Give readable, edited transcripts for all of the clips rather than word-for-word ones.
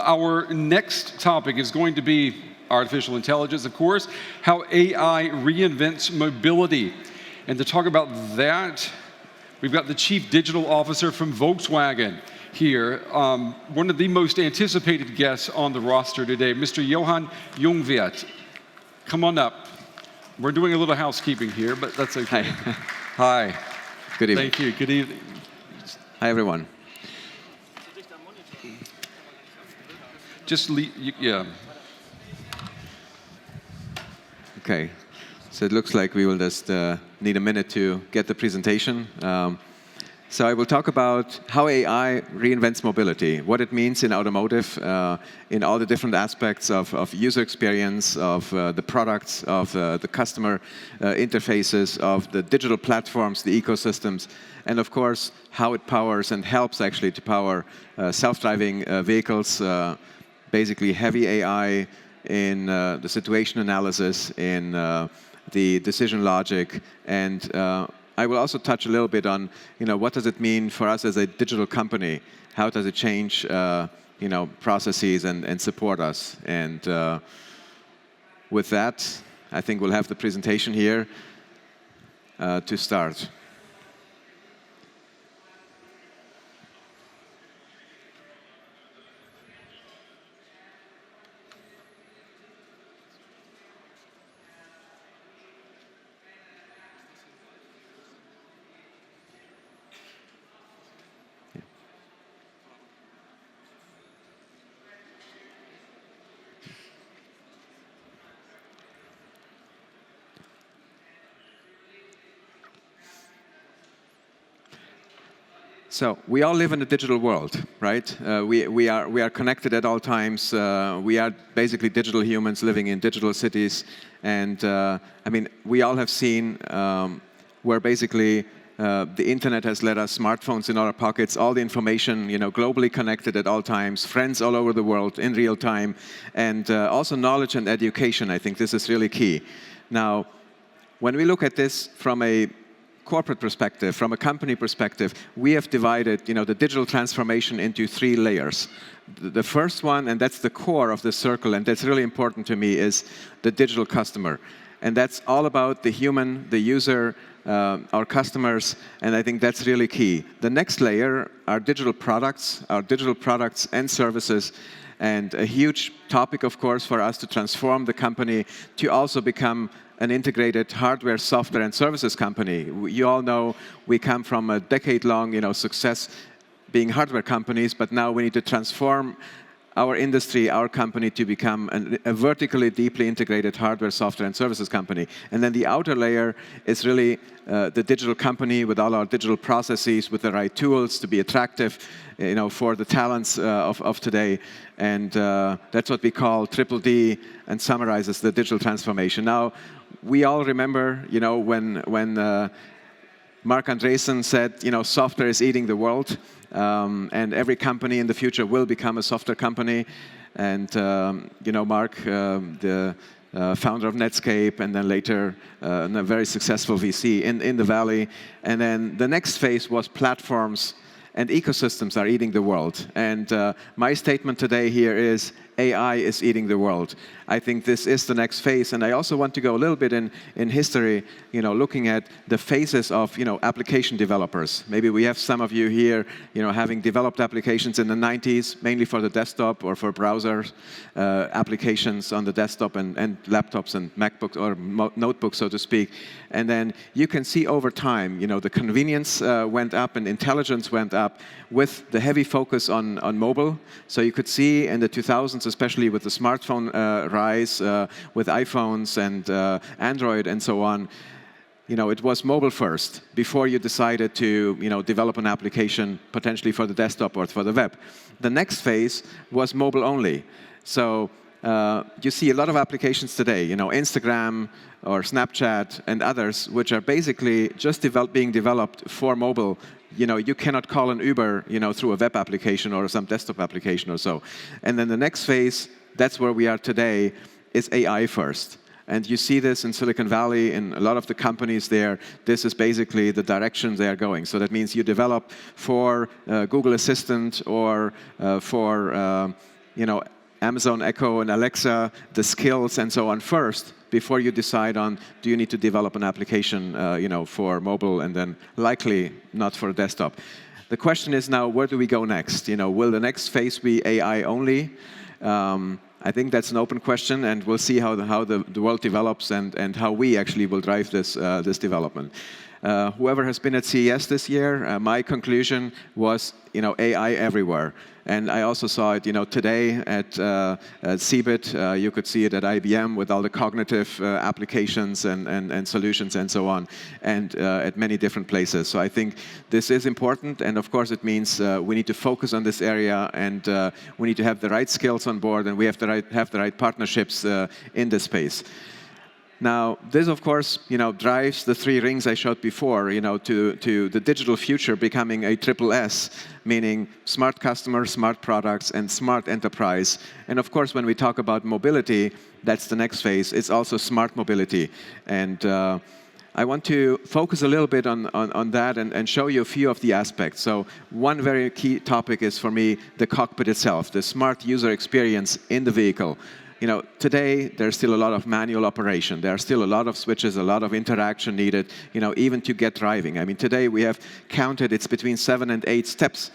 Our next topic is going to be artificial intelligence, of course, how AI reinvents mobility. And to talk about that, we've got the Chief Digital Officer from Volkswagen here, one of the most anticipated guests on the roster today, Mr. Johann Jungwirth. Come on up. We're doing a little housekeeping here, but that's okay. Hi. Hi. Good evening. Thank you. Good evening. Hi, everyone. Just yeah. Okay. So it looks like we will just need a minute to get the presentation. So I will talk about how AI reinvents mobility, what it means in automotive, in all the different aspects of user experience, of the products, of the customer interfaces, of the digital platforms, the ecosystems, and of course, how it powers and helps actually to power self-driving vehicles, basically heavy AI in the situation analysis, in the decision logic, and I will also touch a little bit on, what does it mean for us as a digital company? How does it change, processes and support us? And with that, I think we'll have the presentation here to start. So we all live in a digital world, right? We are connected at all times. We are basically digital humans living in digital cities, and we all have seen where basically the internet has led us, smartphones in our pockets, all the information, globally connected at all times, friends all over the world in real time, and also knowledge and education. I think this is really key. Now, when we look at this from a corporate perspective, from a company perspective, we have divided, the digital transformation into 3 layers. The first one, and that's the core of the circle, and that's really important to me, is the digital customer. And that's all about the human, the user, our customers, and I think that's really key. The next layer are digital products and services, and a huge topic, of course, for us to transform the company to also become an integrated hardware, software, and services company. You all know we come from a decade-long, success being hardware companies, but now we need to transform our industry, our company, to become a vertically, deeply integrated hardware, software, and services company. And then the outer layer is really the digital company with all our digital processes, with the right tools to be attractive, for the talents of today. And that's what we call Triple D, and summarizes the digital transformation. Now, we all remember, when Mark Andreessen said, software is eating the world, and every company in the future will become a software company. And Mark, the founder of Netscape, and then later a very successful VC in the Valley. And then the next phase was platforms and ecosystems are eating the world. And my statement today here is AI is eating the world. I think this is the next phase, and I also want to go a little bit in history, looking at the phases of, application developers. Maybe we have some of you here, having developed applications in the 90s, mainly for the desktop or for browsers, applications on the desktop and laptops and MacBooks or notebooks, so to speak. And then you can see over time, the convenience went up and intelligence went up with the heavy focus on mobile. So you could see in the 2000s, especially with the smartphone rise, with iPhones and Android and so on, it was mobile first before you decided to, develop an application potentially for the desktop or for the web. The next phase was mobile only. So you see a lot of applications today, Instagram or Snapchat and others, which are basically just being developed for mobile. You cannot call an Uber, through a web application or some desktop application or so. And then the next phase, that's where we are today, is AI first. And you see this in Silicon Valley, in a lot of the companies there. This is basically the direction they are going. So that means you develop for Google Assistant or for Amazon Echo and Alexa, the skills and so on first, before you decide on, do you need to develop an application for mobile and then likely not for desktop. The question is now, where do we go next? Will the next phase be AI only? I think that's an open question, and we'll see how the world develops and how we actually will drive this development. Whoever has been at CES this year, my conclusion was, AI everywhere. And I also saw it, today at CeBIT. You could see it at IBM with all the cognitive applications and solutions and so on, and at many different places. So I think this is important, and of course it means we need to focus on this area, and we need to have the right skills on board, and we have to have the right partnerships in this space. Now, this, of course, drives the three rings I showed before, to the digital future becoming a triple S, meaning smart customer, smart products, and smart enterprise. And of course, when we talk about mobility, that's the next phase. It's also smart mobility. And I want to focus a little bit on that and show you a few of the aspects. So one very key topic is, for me, the cockpit itself, the smart user experience in the vehicle. Today, there's still a lot of manual operation. There are still a lot of switches, a lot of interaction needed, even to get driving. I mean, today we have counted it's between 7 and 8 steps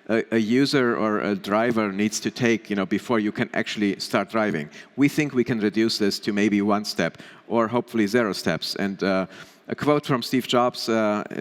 a user or a driver needs to take, before you can actually start driving. We think we can reduce this to maybe 1 step, or hopefully 0 steps. And a quote from Steve Jobs,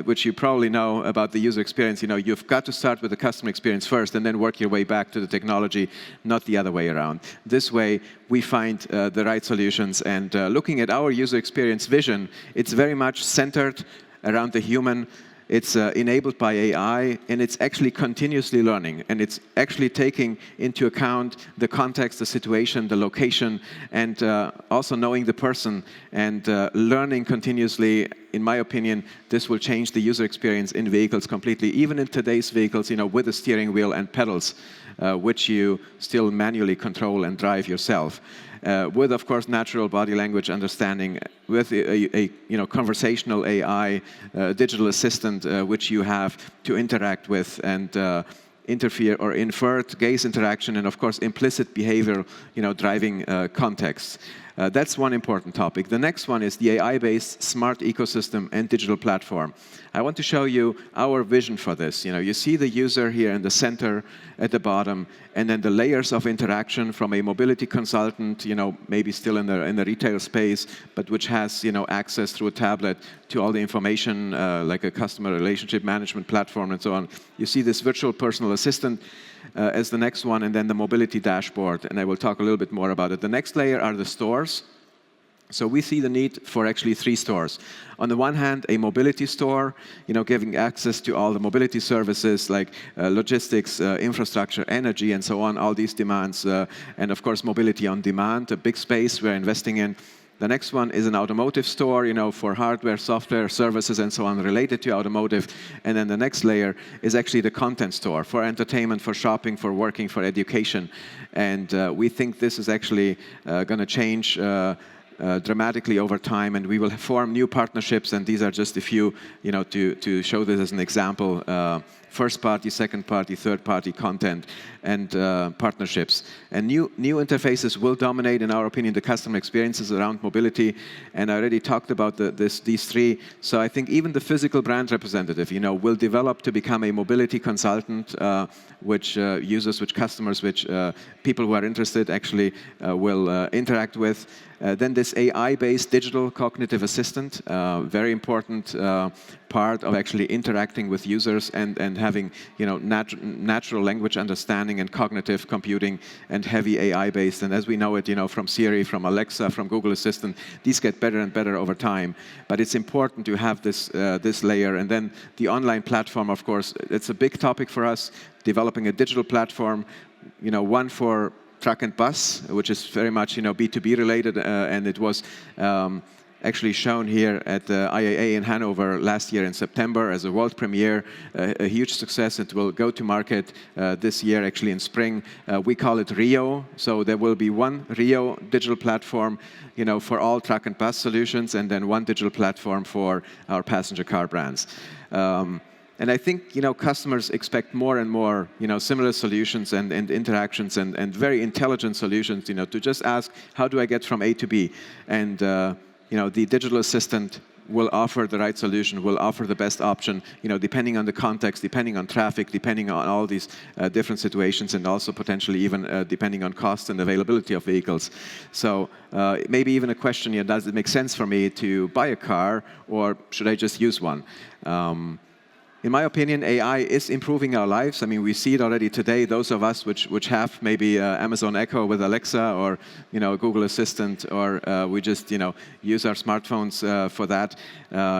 which you probably know about the user experience, you've got to start with the customer experience first and then work your way back to the technology, not the other way around. This way, we find the right solutions. And looking at our user experience vision, it's very much centered around the human. It's enabled by AI, and it's actually continuously learning. And it's actually taking into account the context, the situation, the location, and also knowing the person and learning continuously. In my opinion, this will change the user experience in vehicles completely, even in today's vehicles, with a steering wheel and pedals, which you still manually control and drive yourself. With, of course, natural body language understanding, with a conversational AI digital assistant, which you have to interact with and interfere or invert gaze interaction, and of course implicit behavior, driving context. That's one important topic. The next one is the AI-based smart ecosystem and digital platform. I want to show you our vision for this. You see the user here in the center at the bottom, and then the layers of interaction from a mobility consultant, maybe still in the retail space, but which has, access through a tablet to all the information, like a customer relationship management platform and so on. You see this virtual personal assistant as the next one, and then the mobility dashboard, and I will talk a little bit more about it. The next layer are the stores. So we see the need for actually 3 stores. On the one hand, a mobility store, giving access to all the mobility services like logistics, infrastructure, energy, and so on, all these demands, and of course mobility on demand, a big space we're investing in. The next one is an automotive store, for hardware, software, services, and so on related to automotive. And then the next layer is actually the content store for entertainment, for shopping, for working, for education. And we think this is actually going to change dramatically over time, and we will form new partnerships, and these are just a few, to show this as an example. First-party, second-party, third-party content and partnerships. And new interfaces will dominate, in our opinion, the customer experiences around mobility. And I already talked about these 3. So I think even the physical brand representative, will develop to become a mobility consultant, which users, which customers, which people who are interested actually will interact with. Then this AI-based digital cognitive assistant, very important part of actually interacting with users and having natural language understanding and cognitive computing and heavy AI-based. And as we know it, from Siri, from Alexa, from Google Assistant, these get better and better over time. But it's important to have this layer. And then the online platform, of course, it's a big topic for us, developing a digital platform, one for truck and bus, which is very much B2B related, and it was actually shown here at the IAA in Hanover last year in September as a world premiere, a huge success. It will go to market this year, actually in spring. We call it Rio, so there will be one Rio digital platform, for all truck and bus solutions, and then one digital platform for our passenger car brands. And I think customers expect more and more similar solutions and interactions and very intelligent solutions. To just ask, how do I get from A to B? And the digital assistant will offer the right solution, will offer the best option, depending on the context, depending on traffic, depending on all these different situations, and also potentially even depending on cost and availability of vehicles. So maybe even a question here: does it make sense for me to buy a car, or should I just use one? In my opinion, AI is improving our lives. I mean, we see it already today. Those of us which have maybe Amazon Echo with Alexa, or Google Assistant, or we just use our smartphones for that.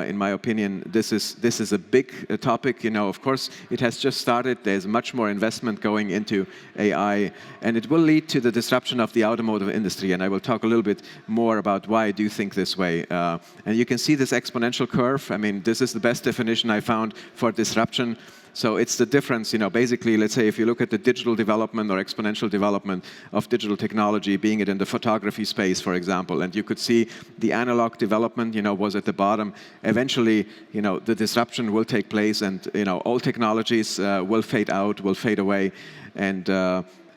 In my opinion, this is a big topic. Of course, it has just started. There's much more investment going into AI, and it will lead to the disruption of the automotive industry. And I will talk a little bit more about why I do think this way. And you can see this exponential curve. I mean, this is the best definition I found for disruption. So it's the difference, basically, let's say if you look at the digital development or exponential development of digital technology, being it in the photography space, for example, and you could see the analog development, was at the bottom. Eventually, the disruption will take place, and, old technologies will fade out, will fade away. And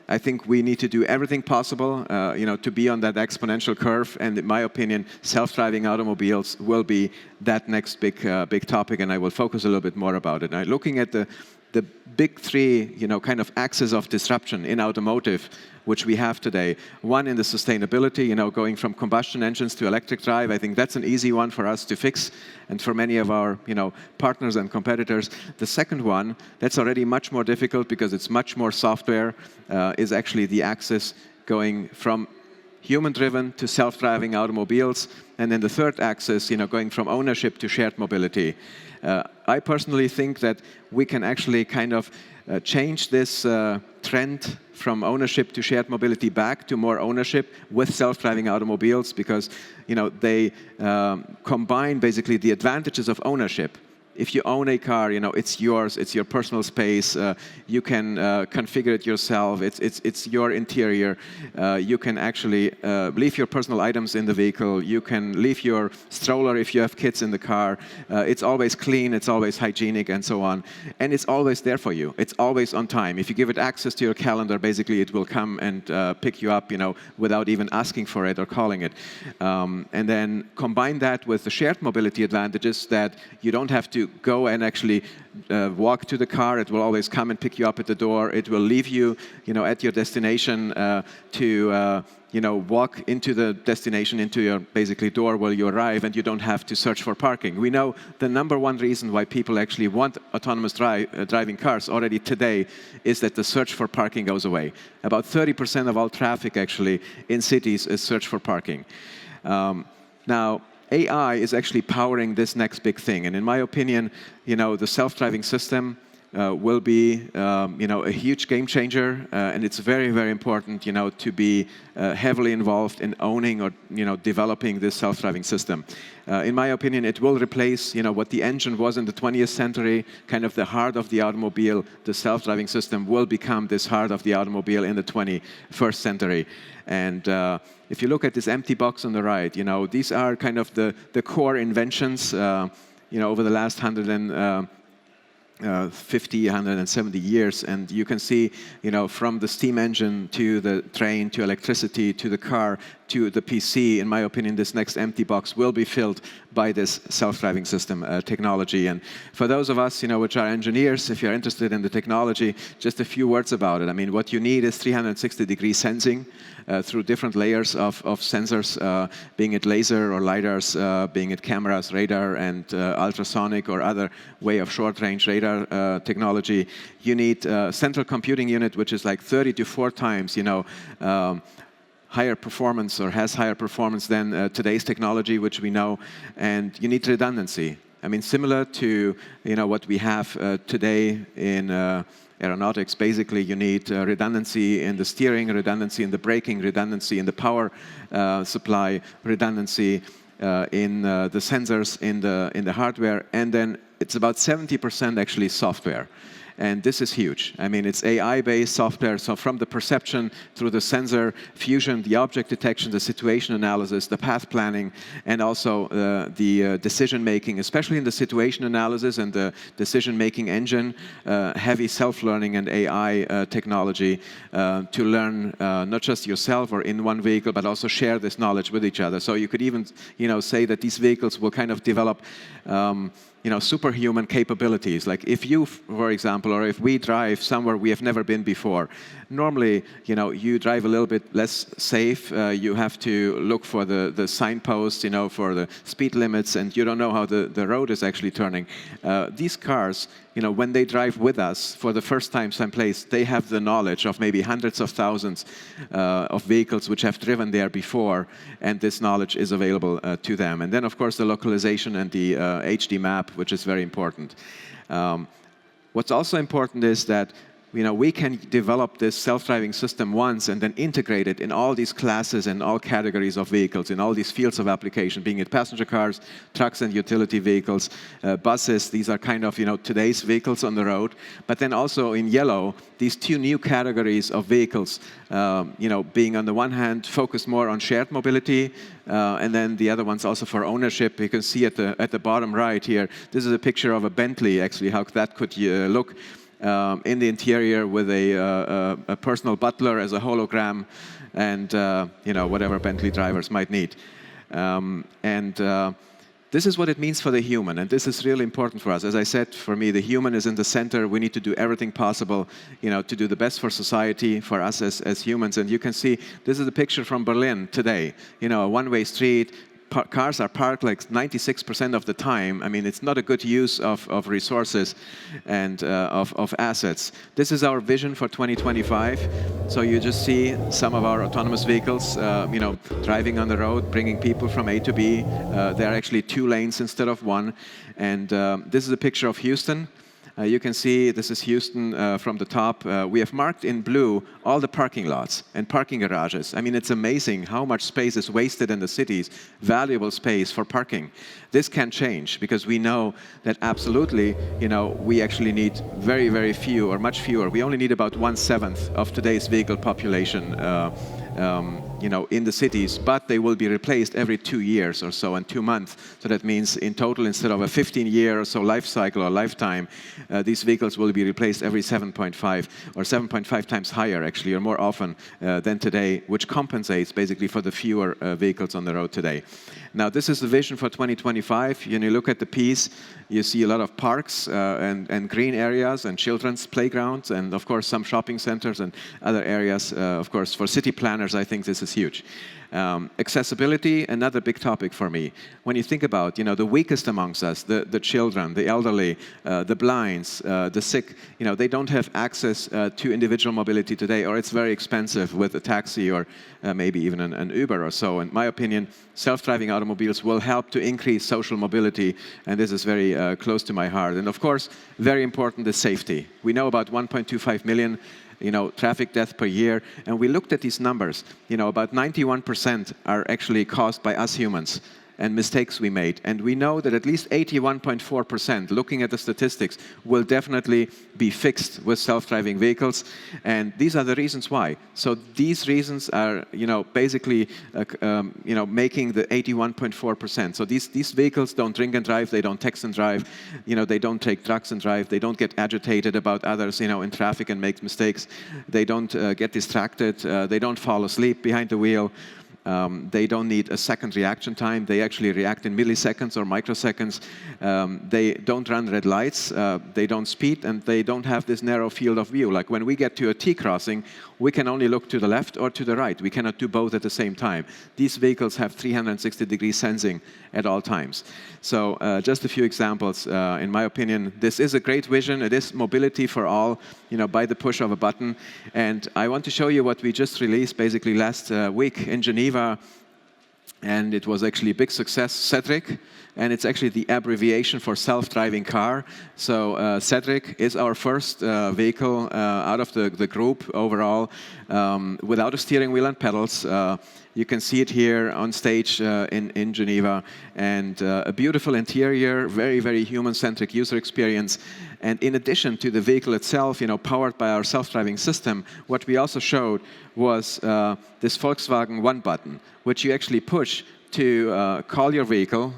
I think we need to do everything possible, to be on that exponential curve. And in my opinion, self-driving automobiles will be that next big topic, and I will focus a little bit more about it. Now, looking at the big three, kind of axes of disruption in automotive, which we have today. One in the sustainability, going from combustion engines to electric drive. I think that's an easy one for us to fix, and for many of our, partners and competitors. The second one, that's already much more difficult because it's much more software, is actually the axis going from human-driven to self-driving automobiles. And then the third axis, going from ownership to shared mobility. I personally think that we can actually kind of change this trend from ownership to shared mobility back to more ownership with self-driving automobiles, because they combine basically the advantages of ownership. If you own a car, it's yours, it's your personal space. You can configure it yourself. It's your interior. You can actually leave your personal items in the vehicle. You can leave your stroller if you have kids in the car. It's always clean. It's always hygienic, and so on. And it's always there for you. It's always on time. If you give it access to your calendar, basically it will come and pick you up, without even asking for it or calling it. And then combine that with the shared mobility advantages, that you don't have to go and actually walk to the car. It will always come and pick you up at the door. It will leave you, at your destination to walk into the destination, into your basically door where you arrive, and you don't have to search for parking. We know the number one reason why people actually want autonomous driving cars already today is that the search for parking goes away. About 30% of all traffic actually in cities is search for parking. Now, AI is actually powering this next big thing, and in my opinion, the self-driving system will be, a huge game changer, and it's very, very important, to be heavily involved in owning or, developing this self-driving system. In my opinion, it will replace, what the engine was in the 20th century, kind of the heart of the automobile. The self-driving system will become this heart of the automobile in the 21st century. And if you look at this empty box on the right, these are kind of the core inventions, over the last 150, 170 years, and you can see, from the steam engine to the train to electricity to the car to the PC. In my opinion, this next empty box will be filled by this self-driving system technology. And for those of us, which are engineers, if you're interested in the technology, just a few words about it. I mean, what you need is 360-degree sensing through different layers of sensors, being it laser or LiDARs, being it cameras, radar, and ultrasonic or other way of short-range radar technology. You need a central computing unit, which is like 30 to 4 times, higher performance, or has higher performance than today's technology, which we know. And you need redundancy. I mean, similar to what we have today in aeronautics. Basically, you need redundancy in the steering, redundancy in the braking, redundancy in the power supply, redundancy in the sensors, in the hardware, and then it's about 70% actually software. and this is huge. I mean, it's AI-based software, so from the perception through the sensor fusion, the object detection, the situation analysis, the path planning, and also the decision-making, especially in the situation analysis and the decision-making engine, heavy self-learning and AI technology to learn not just yourself or in one vehicle, but also share this knowledge with each other. So you could even, say that these vehicles will kind of develop, superhuman capabilities. Like if you, for example, or if we drive somewhere we have never been before, normally, you drive a little bit less safe. You have to look for the signposts, for the speed limits, and you don't know how the road is actually turning. These cars, when they drive with us for the first time someplace, they have the knowledge of maybe hundreds of thousands of vehicles which have driven there before, and this knowledge is available to them. And then, of course, the localization and the HD map, which is very important. What's also important is that we can develop this self-driving system once and then integrate it in all these classes and all categories of vehicles, in all these fields of application, being it passenger cars, trucks and utility vehicles, buses. These are kind of, today's vehicles on the road. But then also in yellow, these two new categories of vehicles, being on the one hand focused more on shared mobility, and then the other one's also for ownership. You can see at the bottom right here, this is a picture of a Bentley, actually, how that could look. In the interior with a personal butler as a hologram, and whatever Bentley drivers might need. This is what it means for the human, and this is really important for us. As I said, for me, the human is in the center. We need to do everything possible, to do the best for society, for us as humans. And you can see this is a picture from Berlin today. A one-way street. Cars are parked like 96% of the time. I mean, it's not a good use of resources and of assets. This is our vision for 2025. So you just see some of our autonomous vehicles, driving on the road, bringing people from A to B. There are actually 2 lanes instead of 1. And this is a picture of Houston. You can see this is Houston from the top. We have marked in blue all the parking lots and parking garages. I mean, it's amazing how much space is wasted in the cities, valuable space for parking. This can change because we know that absolutely, we actually need very, very few or much fewer. We only need about 1/7 of today's vehicle population in the cities, but they will be replaced every 2 years or so, and 2 months. So that means in total, instead of a 15-year or so life cycle or lifetime, these vehicles will be replaced every 7.5 or 7.5 times higher, actually, or more often than today, which compensates basically for the fewer vehicles on the road today. Now, this is the vision for 2025. When you look at the piece, you see a lot of parks and green areas and children's playgrounds, and of course some shopping centers and other areas. Of course, for city planners, I think this is huge. Accessibility, another big topic for me. When you think about, the weakest amongst us, the children, the elderly, the blinds, the sick, they don't have access to individual mobility today, or it's very expensive with a taxi or maybe even an Uber or so. In my opinion, self-driving automobiles will help to increase social mobility, and this is very close to my heart. And of course, very important is safety. We know about 1.25 million traffic deaths per year. And we looked at these numbers. About 91% are actually caused by us humans and mistakes we made. And we know that at least 81.4%, looking at the statistics, will definitely be fixed with self-driving vehicles. And these are the reasons why. So these reasons are, basically, making the 81.4%. So these vehicles don't drink and drive, they don't text and drive, they don't take drugs and drive, they don't get agitated about others, in traffic and make mistakes. They don't get distracted, they don't fall asleep behind the wheel. They don't need a second reaction time. They actually react in milliseconds or microseconds. They don't run red lights. They don't speed, and they don't have this narrow field of view. Like when we get to a T-crossing, we can only look to the left or to the right. We cannot do both at the same time. These vehicles have 360-degree sensing at all times. So just a few examples. In my opinion, this is a great vision. It is mobility for all, by the push of a button. And I want to show you what we just released basically last week in Geneva. And it was actually a big success, CeBIT, and it's actually the abbreviation for self-driving car. So CeBIT is our first vehicle out of the group overall without a steering wheel and pedals. You can see it here on stage in Geneva, and a beautiful interior, very, very human-centric user experience. And in addition to the vehicle itself, powered by our self-driving system, what we also showed was this Volkswagen One button, which you actually push to call your vehicle,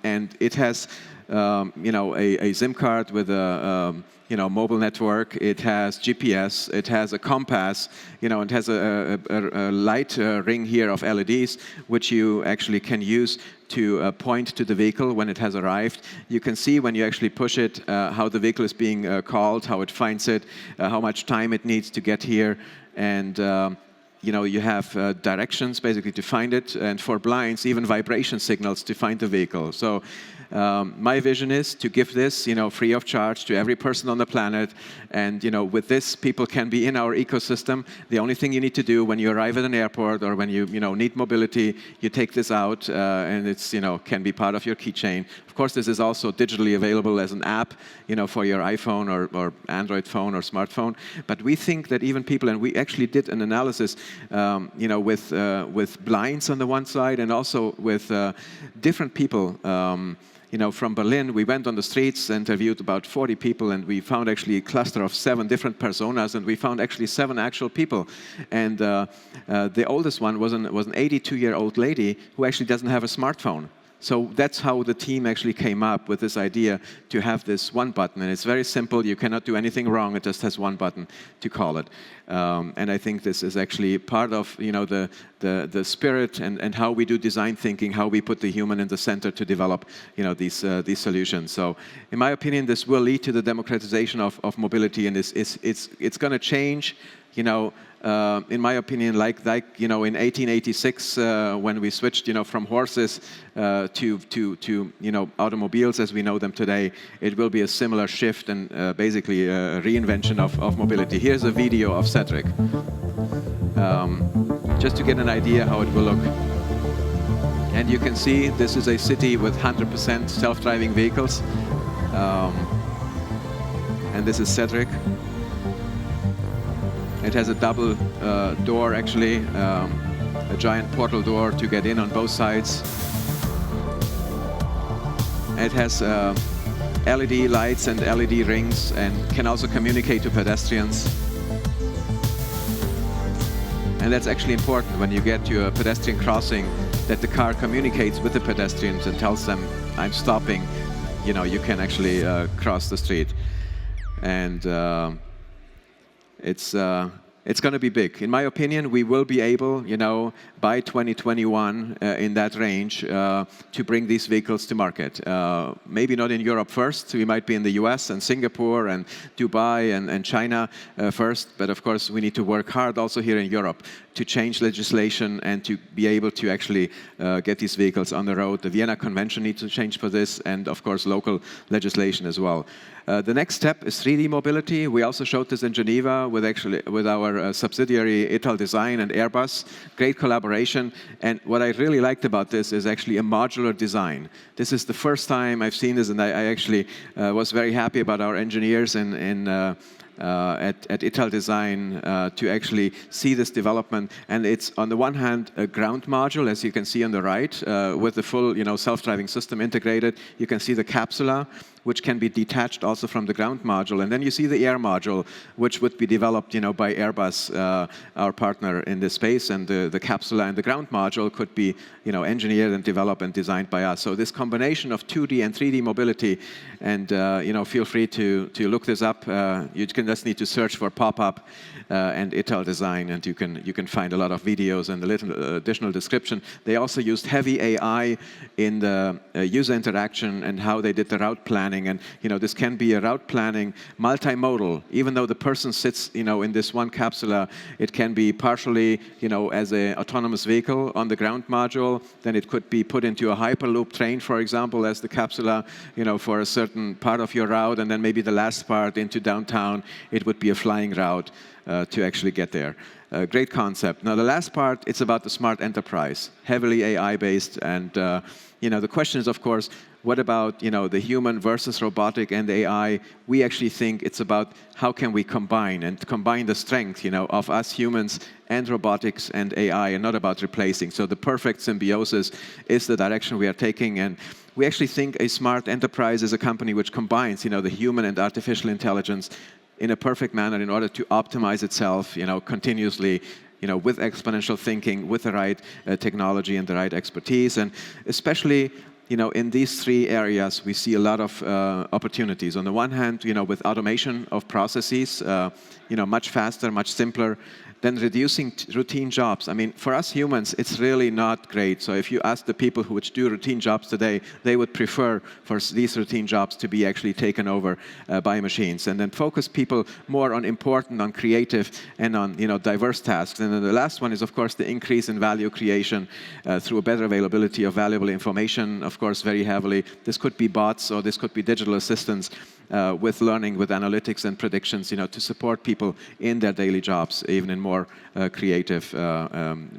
and it has a SIM card with a mobile network. It has GPS. It has a compass. It has a light ring here of LEDs, which you actually can use to point to the vehicle when it has arrived. You can see when you actually push it how the vehicle is being called, how it finds it, how much time it needs to get here, and you have directions basically to find it, and for blinds, even vibration signals to find the vehicle. So my vision is to give this, free of charge to every person on the planet. And with this, people can be in our ecosystem. The only thing you need to do when you arrive at an airport or when you need mobility, you take this out, and it's can be part of your keychain. Of course, this is also digitally available as an app, for your iPhone or Android phone or smartphone. But we think that even people, and we actually did an analysis, with blinds on the one side and also with different people. From Berlin, we went on the streets, interviewed about 40 people, and we found actually a cluster of 7 different personas, and we found actually 7 actual people. And the oldest one was an 82-year-old lady who actually doesn't have a smartphone. So that's how the team actually came up with this idea to have this one button. And it's very simple. You cannot do anything wrong. It just has one button to call it. And I think this is actually part of the spirit and how we do design thinking, how we put the human in the center to develop these solutions. So in my opinion, this will lead to the democratization of mobility, and it's going to change. In my opinion, like in 1886 when we switched from horses to automobiles as we know them today, it will be a similar shift and basically a reinvention of mobility. Here's a video of CeBIT, just to get an idea how it will look. And you can see this is a city with 100% self-driving vehicles, and this is CeBIT. It has a double door, actually, a giant portal door to get in on both sides. It has LED lights and LED rings and can also communicate to pedestrians. And that's actually important when you get to a pedestrian crossing, that the car communicates with the pedestrians and tells them, I'm stopping. You can actually cross the street. And it's going to be big. In my opinion, we will be able, by 2021, in that range, to bring these vehicles to market. Maybe not in Europe first. We might be in the US and Singapore and Dubai and China first. But of course, we need to work hard also here in Europe to change legislation and to be able to actually get these vehicles on the road. The Vienna Convention needs to change for this, and of course, local legislation as well. The next step is 3D mobility. We also showed this in Geneva with our subsidiary Ital Design and Airbus. Great collaboration. And what I really liked about this is actually a modular design. This is the first time I've seen this, and I actually was very happy about our engineers at Ital Design to actually see this development. And it's on the one hand a ground module, as you can see on the right, with the full self-driving system integrated. You can see the capsula, which can be detached also from the ground module. And then you see the air module, which would be developed by Airbus, our partner in this space. And the capsula and the ground module could be engineered and developed and designed by us. So this combination of 2D and 3D mobility, and feel free to look this up. You can just need to search for pop-up and Ital Design, and you can find a lot of videos and a little additional description. They also used heavy AI in the user interaction and how they did the route planning. And this can be a route planning multimodal. Even though the person sits in this one capsula, it can be partially as an autonomous vehicle on the ground module. Then it could be put into a hyperloop train, for example, as the capsula for a certain part of your route, and then maybe the last part into downtown, it would be a flying route to actually get there. Great concept. Now the last part, it's about the smart enterprise, heavily AI-based, and the question is, of course, what about the human versus robotic and AI? We actually think it's about how can we combine the strength of us humans and robotics and AI, and not about replacing. So the perfect symbiosis is the direction we are taking, and we actually think a smart enterprise is a company which combines the human and artificial intelligence in a perfect manner in order to optimize itself continuously, with exponential thinking, with the right technology and the right expertise. And especially in these three areas, we see a lot of opportunities. On the one hand, with automation of processes, much faster, much simpler, then reducing routine jobs. I mean, for us humans, it's really not great. So if you ask the people who would do routine jobs today, they would prefer for these routine jobs to be actually taken over by machines, and then focus people more on important, on creative, and on diverse tasks. And then the last one is, of course, the increase in value creation through a better availability of valuable information, of course, very heavily. This could be bots, or this could be digital assistants with learning, with analytics and predictions, to support people in their daily jobs, even in more creative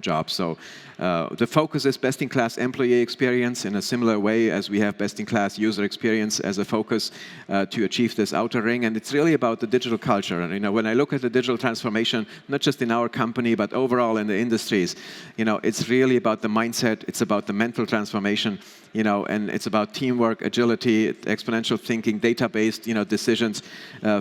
jobs. So the focus is best-in-class employee experience in a similar way as we have best-in-class user experience as a focus to achieve this outer ring. And it's really about the digital culture. And when I look at the digital transformation, not just in our company, but overall in the industries, it's really about the mindset. It's about the mental transformation. And it's about teamwork, agility, exponential thinking, data-based, decisions,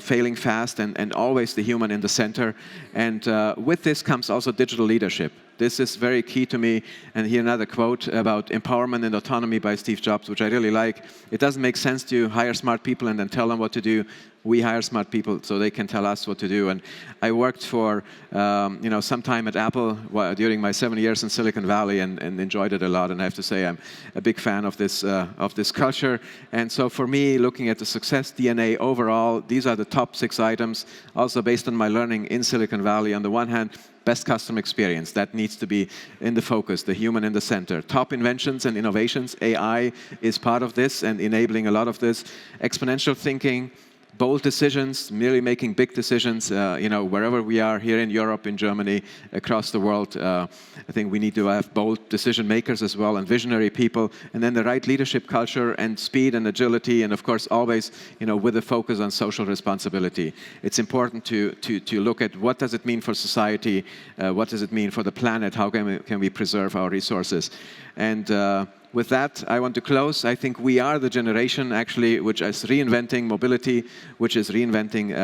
failing fast, and always the human in the center. And with this comes also digital leadership. This is very key to me. And here another quote about empowerment and autonomy by Steve Jobs, which I really like. It doesn't make sense to hire smart people and then tell them what to do. We hire smart people so they can tell us what to do. And I worked for some time at Apple during my 7 years in Silicon Valley, and enjoyed it a lot. And I have to say I'm a big fan of this culture. And so for me, looking at the success DNA overall, these are the top 6 items, also based on my learning in Silicon Valley. On the one hand, best customer experience. That needs to be in the focus, the human in the center. Top inventions and innovations. AI is part of this and enabling a lot of this. Exponential thinking, bold decisions, merely making big decisions, wherever we are, here in Europe, in Germany, across the world. I think we need to have bold decision makers as well, and visionary people, and then the right leadership culture and speed and agility, and of course always, with a focus on social responsibility. It's important to look at what does it mean for society, what does it mean for the planet, how can we preserve our resources. And with that, I want to close. I think we are the generation, actually, which is reinventing mobility, which is reinventing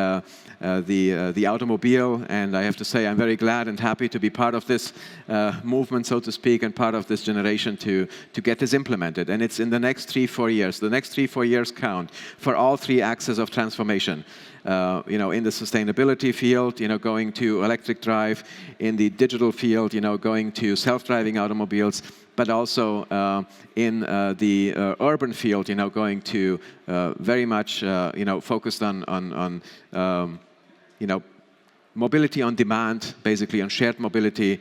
the automobile. And I have to say, I'm very glad and happy to be part of this movement, so to speak, and part of this generation to get this implemented. And it's in the next 3-4 years. The next 3-4 years count for all 3 axes of transformation. In the sustainability field, going to electric drive, in the digital field, going to self-driving automobiles, but also in the urban field, going to very much, focused on mobility on demand, basically on shared mobility,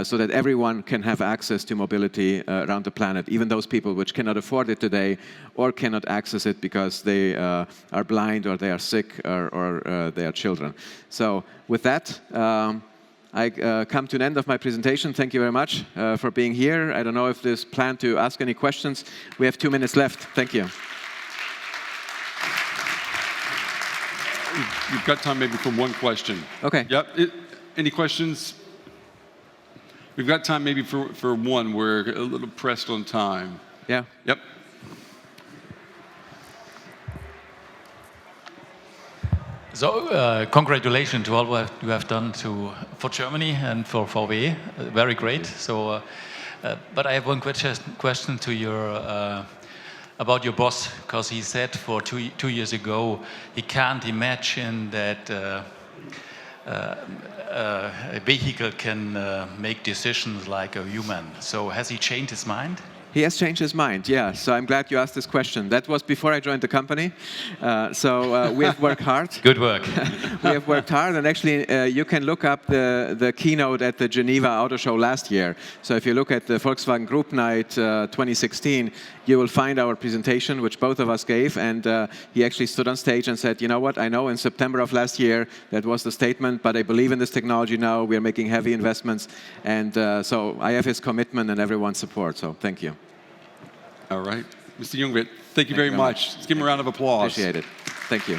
so that everyone can have access to mobility around the planet, even those people which cannot afford it today or cannot access it because they are blind or they are sick or they are children. So with that, I come to an end of my presentation. Thank you very much for being here. I don't know if there's plan to ask any questions. We have 2 minutes left. Thank you. You've got time maybe for one question. Okay. Yep. Any questions? We've got time maybe for one. We're a little pressed on time. Yeah. Yep. So, congratulations to all what you have done for Germany and for VW. Very great. So, but I have one question to your about your boss, because he said for two years ago he can't imagine that a vehicle can make decisions like a human. So, has he changed his mind? He has changed his mind, yeah. So I'm glad you asked this question. That was before I joined the company. We have worked hard. Good work. We have worked hard, and actually you can look up the keynote at the Geneva Auto Show last year. So if you look at the Volkswagen Group Night 2016, you will find our presentation, which both of us gave, and he actually stood on stage and said, you know what, I know in September of last year that was the statement, but I believe in this technology now. We are making heavy investments, and so I have his commitment and everyone's support, so thank you. All right. Mr. Jungwirth, thank you very much. Let's give him a round of applause. Appreciate it. Thank you.